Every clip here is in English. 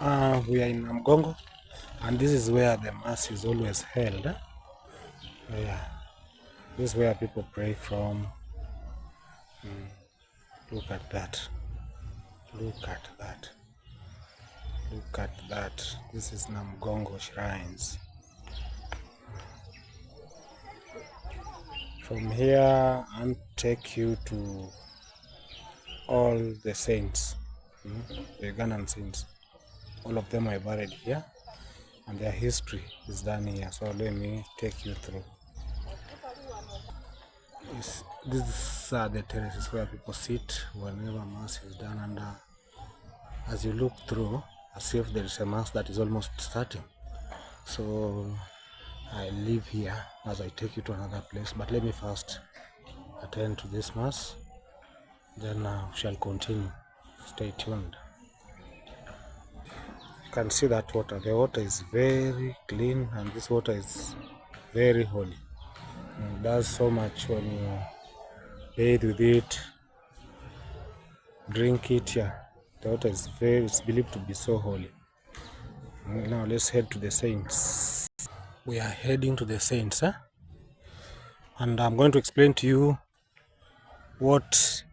We are in Namgongo, and this is where the mass is always held. Yeah, this is where people pray from. Look at that. Look at that. Look at that. This is Namgongo shrines. From here, I'll take you to all the saints, the Ugandan saints. All of them are buried here, and their history is done here. So let me take you through. These are the terraces where people sit whenever mass is done, and as you look through, as if there is a mass that is almost starting. So I leave here as I take you to another place, but let me first attend to this mass, then we shall continue. Stay tuned. You can see that water. The water is very clean, and this water is very holy. It does so much when you bathe with it, drink it. Yeah, the water is it's believed to be so holy. Now let's head to the saints. We are heading to the saints, and I'm going to explain to you what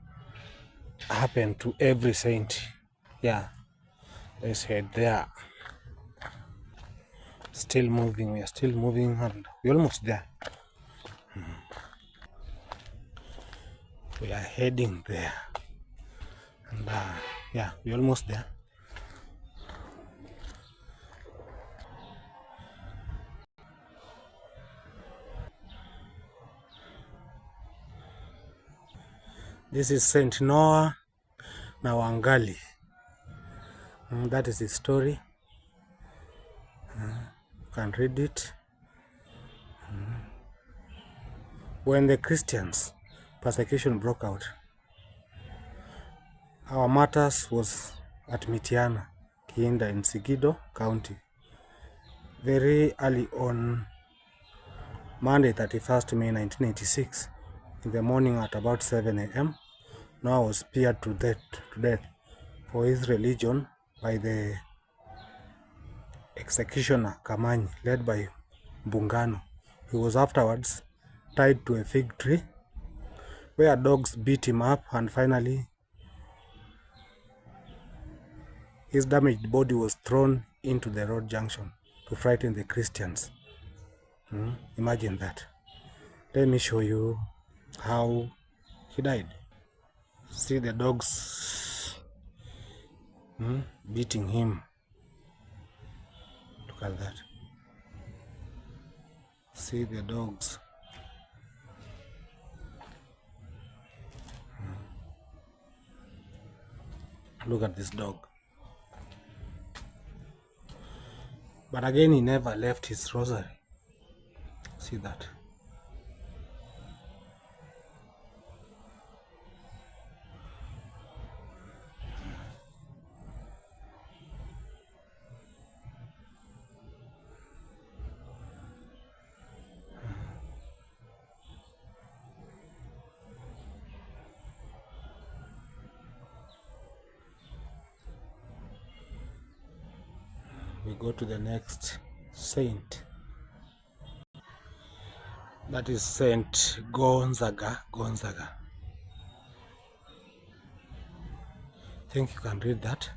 happened to every saint. Yeah, let's head there. Still moving, we are still moving, and we're almost there. We are heading there, and yeah, we're almost there. This is Saint Noah Nangali. That is his story. You can read it. When the Christians' persecution broke out, our martyrs was at Mitiana, Kiinda in Sigido County. Very early on Monday 31st May 1986, in the morning at about 7 a.m., Noah was speared to death for his religion by the executioner Kamanyi, led by Bungano. He was afterwards tied to a fig tree, where dogs beat him up, and finally his damaged body was thrown into the road junction to frighten the Christians. Imagine that. Let me show you how he died. See the dogs beating him. Look at that. See the dogs. Look at this dog. But again, he never left his rosary. See that. We go to the next saint. That is Saint Gonzaga. Gonzaga. I think you can read that.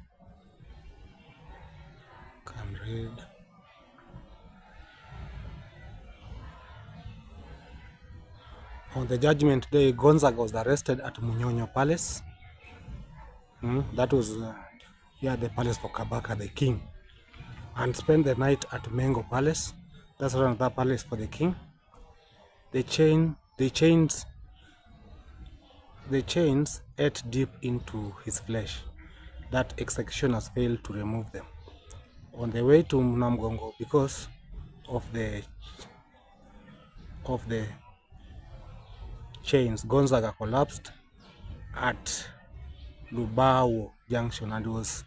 Can read. On the judgment day, Gonzaga was arrested at Munyonyo Palace. That was the palace for Kabaka, the king, and spent the night at Mengo Palace. That's another palace for the king. The chains ate deep into his flesh, that executioners failed to remove them. On the way to Namgongo, because of the chains, Gonzaga collapsed at Lubawo Junction and was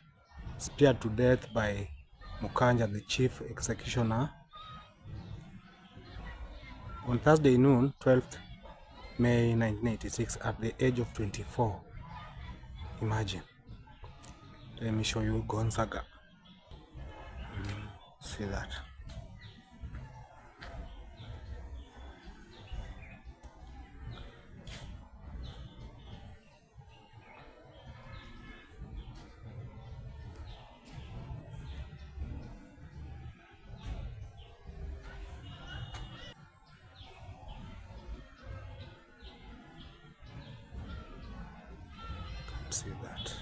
speared to death by Mukanja, the chief executioner, on Thursday noon, 12th May 1986, at the age of 24. Imagine. Let me show you Gonzaga. See that. See that.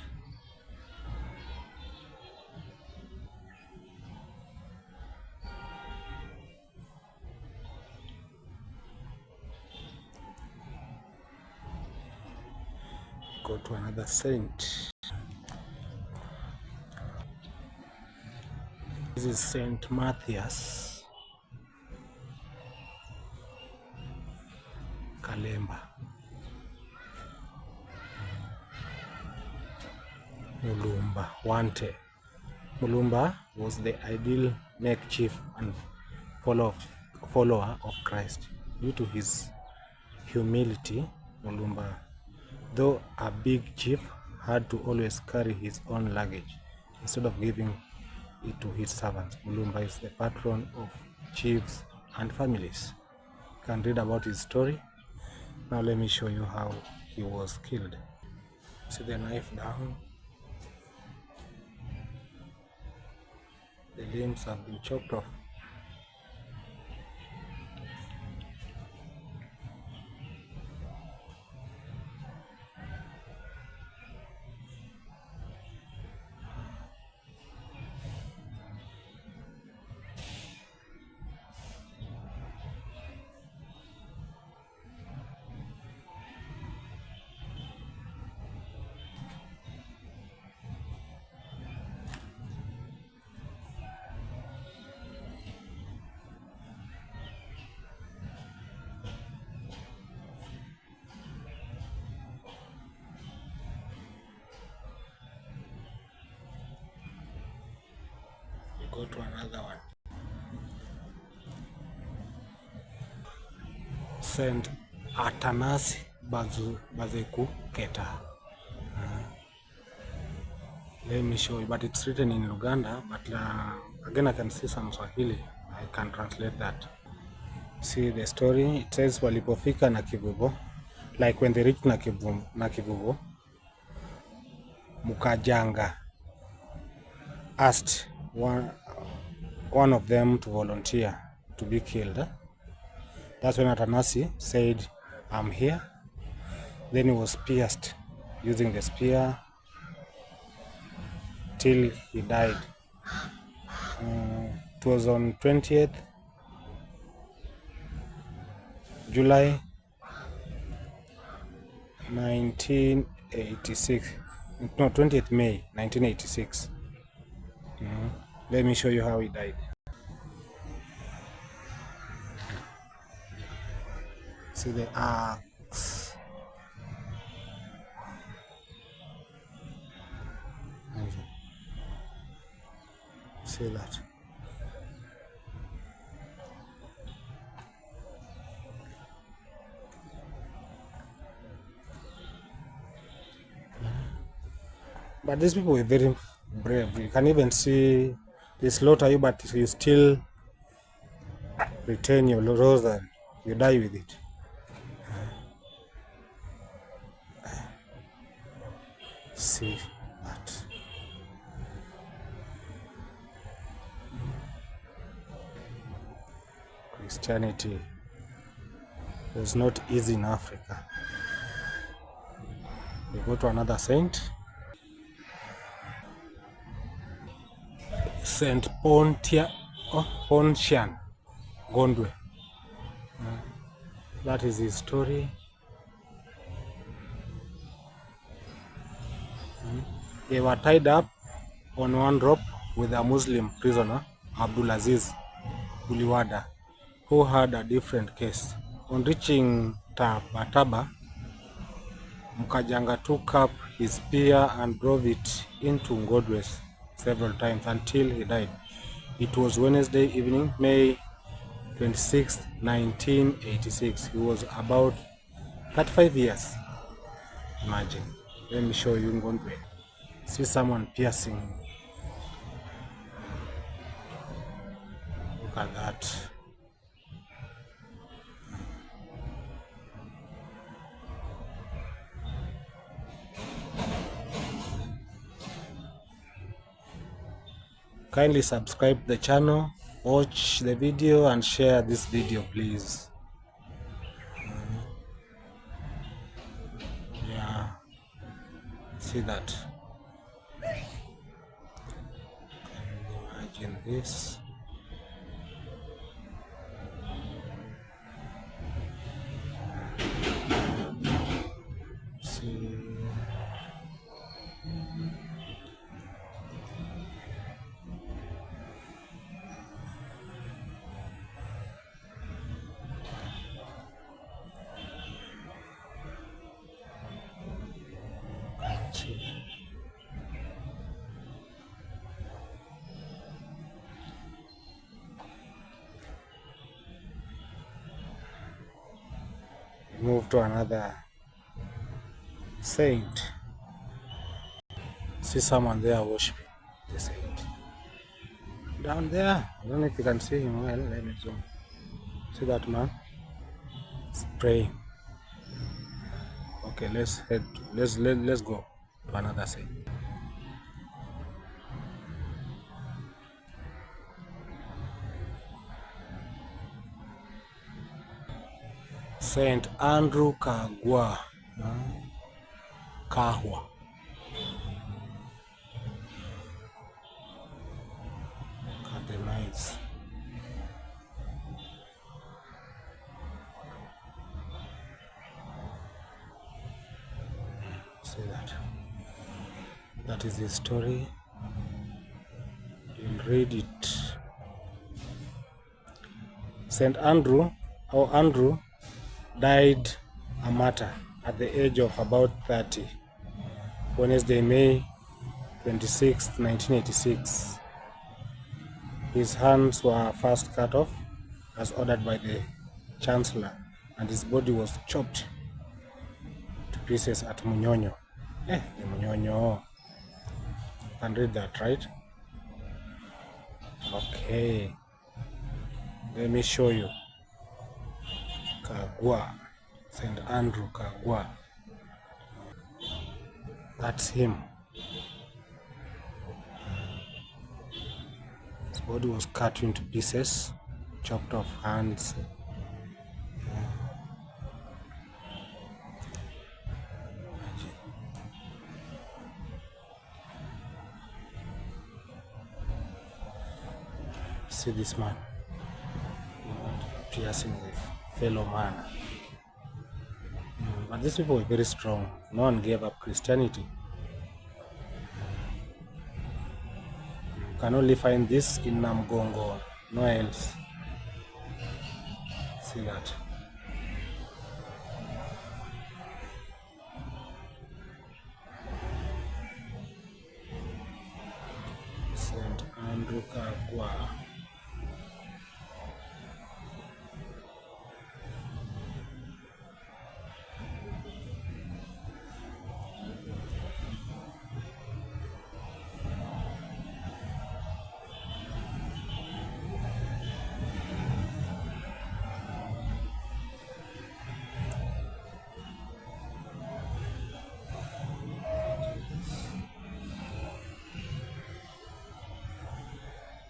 Go to another saint. This is Saint Matthias Kalemba. Mulumba, Wante. Mulumba was the ideal neck chief and follower of Christ. Due to his humility, Mulumba, though a big chief, had to always carry his own luggage instead of giving it to his servants. Mulumba is the patron of chiefs and families. You can read about his story. Now let me show you how he was killed. See the knife down. The limbs have been chopped off. Go to another one. Saint Atanas Bazeku Keta. Let me show you, but it's written in Uganda, but again I can see some Swahili. I can translate that. See the story, it says walipofika na Kivugo, like when they reached na Kivugo, Mukajanga asked one of them to volunteer to be killed. That's when Atanasi said, "I'm here." Then he was pierced using the spear till he died. It was on 20th July 1986. No, 20th May 1986. Let me show you how he died. See the axe. See that. But these people were very brave. You can even see they slaughter you, but you still retain your rosary. You die with it. See that. Christianity was not easy in Africa. We go to another saint. Saint Pontia, Pontian Gondwe. That is his story. They were tied up on one rope with a Muslim prisoner, Abdulaziz Buliwada, who had a different case. On reaching Tabataba, Mukajanga took up his spear and drove it into Ngodwe several times until he died. It was Wednesday evening, May 26, 1986. He was about 35 years. Imagine. Let me show you Ngodwe. See someone piercing. Look at that. Kindly subscribe the channel, watch the video and share this video, please. Yeah, see that. Can you imagine this? See. Move to another saint. See someone there worshiping the saint. Down there, I don't know if you can see him well. Let me zoom. See that man? He's praying. Okay, let's go to another saint. Saint Andrew Kagua. Kagua. Cut the lines. See that? That is the story. You'll read it. Saint Andrew, or Andrew, died a martyr at the age of about 30, Wednesday, May 26, 1986. His hands were first cut off as ordered by the Chancellor, and his body was chopped to pieces at Munyonyo. The Munyonyo. You can read that, right? Okay. Let me show you. Kagua, St. Andrew Kagua. That's him. His body was cut into pieces, chopped off hands. See this man piercing the fellow man. But these people were very strong. No one gave up Christianity. You can only find this in Namgongo, nowhere else. See that? St. Andrew Kagua.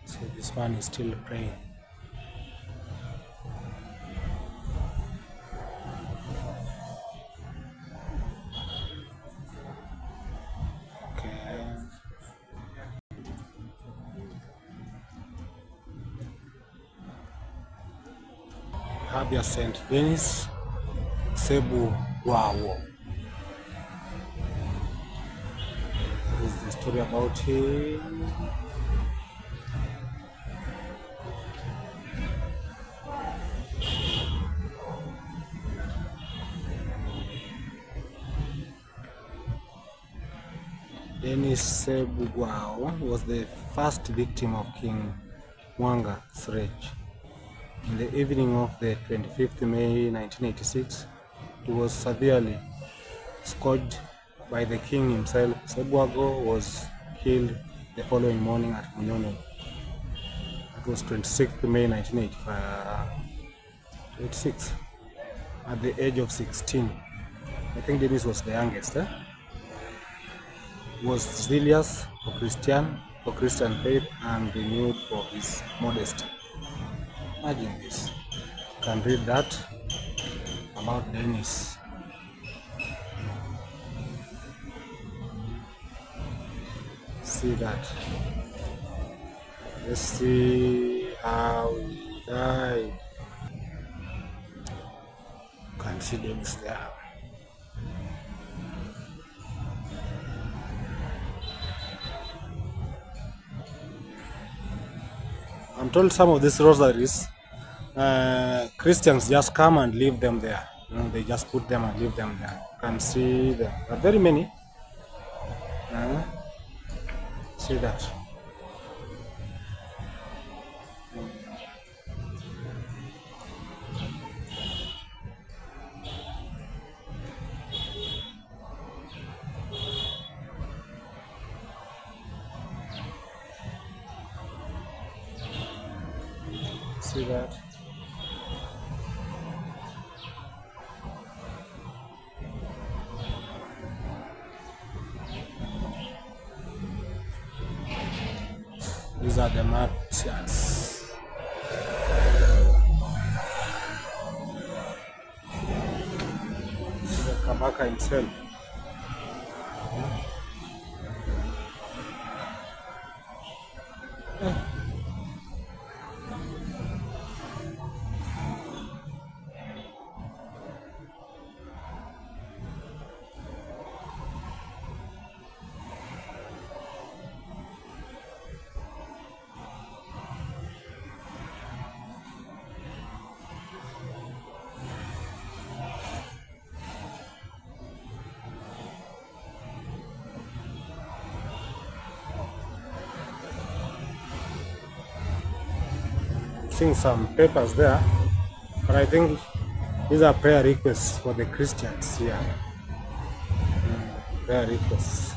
So this man is still praying. Okay. Have your Saint Venice Su. This is the story about him. Venice Su was the first victim of King Mwanga's rage. In the evening of the 25th May 1986, he was severely scourged by the king himself. Sebwago was killed the following morning at Munyonyo. It was 26th May 1985. 86. At the age of 16. I think Dennis was the youngest. Was zealous for Christian faith and renewed for his modesty. Imagine this. You can read that about Dennis. See that. Let's see how he died. You can see Dennis there. I'm told some of these rosaries, Christians just come and leave them there. You know, they just put them and leave them there. You can see them. There are very many. See that. See that. These are the martyrs. See the Kabaka himself. Seeing some papers there, but I think these are prayer requests for the Christians here. Prayer requests.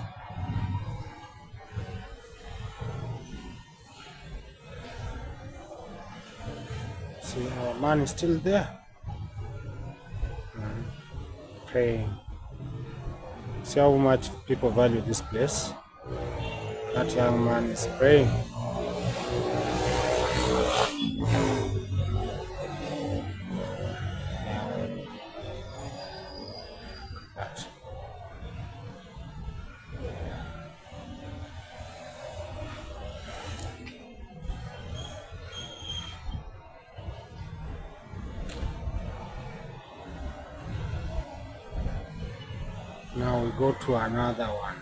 See, our man is still there, praying. See how much people value this place. That young man is praying. Now we go to another one.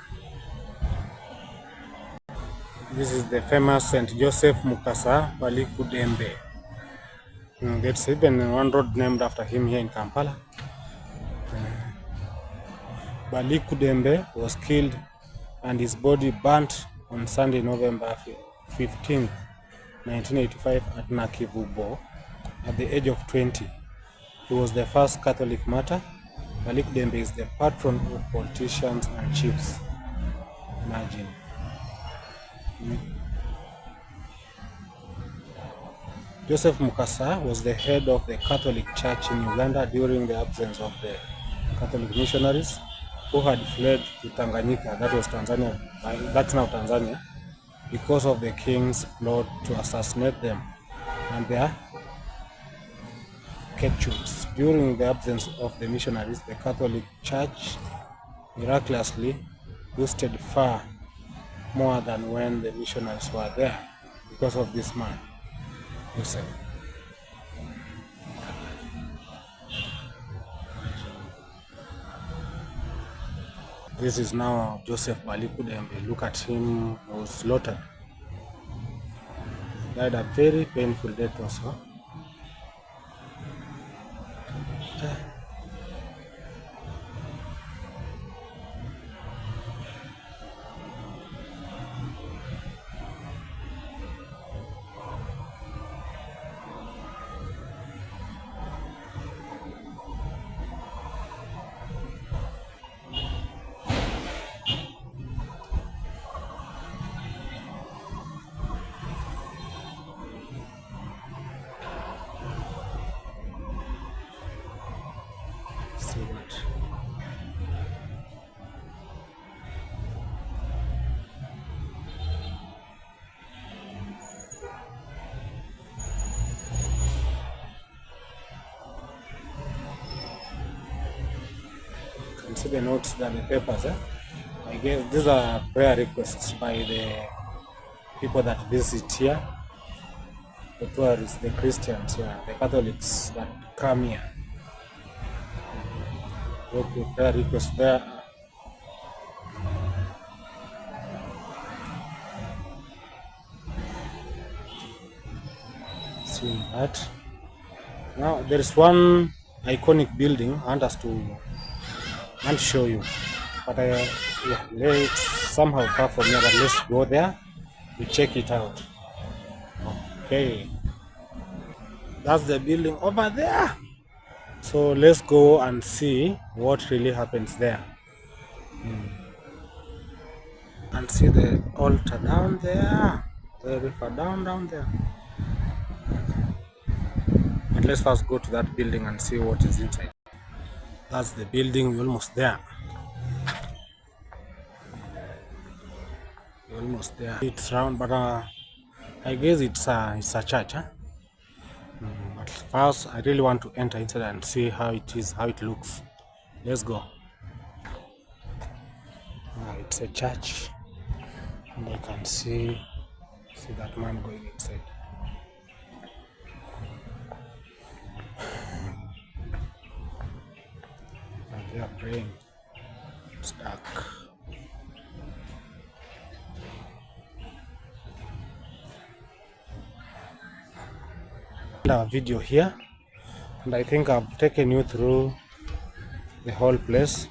This is the famous St. Joseph Mukasa Balikudembe. There's even one road named after him here in Kampala. Balikudembe was killed and his body burnt on Sunday, November 15th, 1985 at Nakivubo at the age of 20. He was the first Catholic martyr. Balikudembe is the patron of politicians and chiefs. Imagine. Joseph Mukasa was the head of the Catholic Church in Uganda during the absence of the Catholic missionaries who had fled to Tanganyika, that was Tanzania, that's now Tanzania, because of the king's plot to assassinate them and their captures. During the absence of the missionaries, the Catholic Church miraculously boosted far more than when the missionaries were there because of this man, Joseph. This is now Joseph Balikudembe. Look at him, he was slaughtered. Died a very painful death also. the notes than the papers. I guess these are prayer requests by the people that visit here, the tourists, the Christians here, the Catholics that come here. Okay, prayer requests there. See that. Now there is one iconic building I want us to show you, but it's somehow far from here. But let's go there to check it out. Okay, that's the building over there. So let's go and see what really happens there. And see the altar down there, the river down there. But let's first go to that building and see what is inside. That's the building. We're almost there. We're almost there. It's round, but I guess it's a church. But first, I really want to enter inside and see how it is, how it looks. Let's go. It's a church, and I can see that man going inside. And they are praying. It's dark. Our video here, and I think I've taken you through the whole place.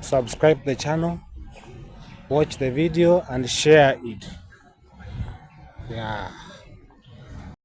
Subscribe the channel, watch the video and share it. Yeah.